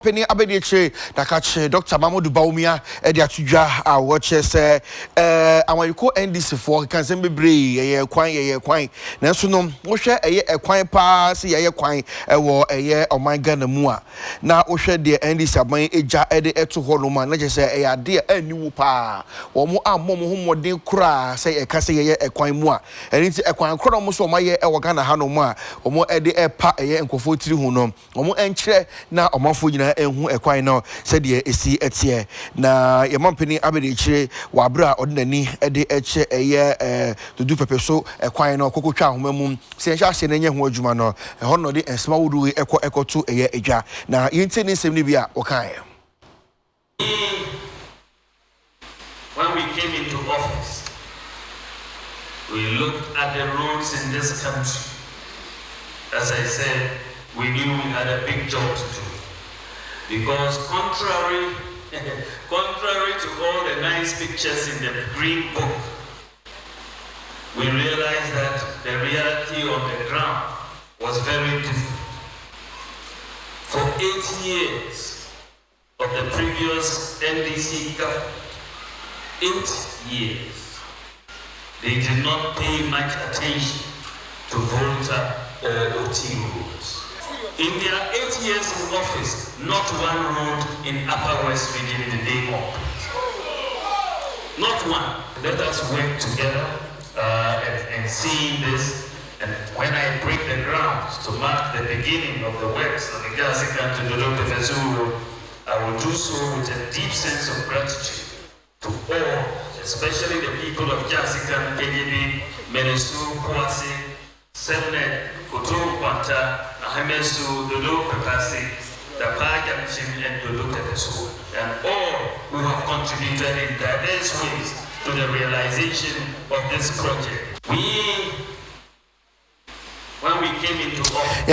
Penny Abediche, Nakache, Dr. Mamadou Baumia, Edia Tuja, our watches, our co NDC for Kansembe Bree, a quine, National, Osha, a quine pass, a quine, a war, a year of my gun mua. Now, Osha, dear NDC, my eja, Eddie Eto Holoman, let's just say, a dear, a new pa, or more, more, dear cry, say a cassia, a quine moi, and it's a quine chronos or my year, a Wakana Hanoma, or more Eddie a pa, a year and Kofuti Huno, or more entry now, or more for who a quite now said ye see et ye na your company abediche wabra ordinary ede eche eye to do pepe so a quite no cocoa chow mum say just in any wojuma no a honor and small do echo to a eja na intending semibia okay. When we came into office, we looked at the roads in this country. As I said, we knew we had a big job to do. Because contrary to all the nice pictures in the Green Book, we realized that the reality on the ground was very different. For 8 years of the previous NDC government, 8 years, they did not pay much attention to Volta or OT rules. In their 8 years in office, not one road in Upper West Region did they operate. Not one. Let us work together and see this. And when I break the ground to mark the beginning of the works of the Jasikan to Dr. Fezuro, I will do so with a deep sense of gratitude to all, especially the people of Jasikan, KGB, Menesu, Kwasi, Semne, Koto, Kwanta, Ahemesu, Dodo, Pepasi, Dapagam, and Dodo Tepesu, and all who have contributed in diverse ways to the realization of this project. When we came into office,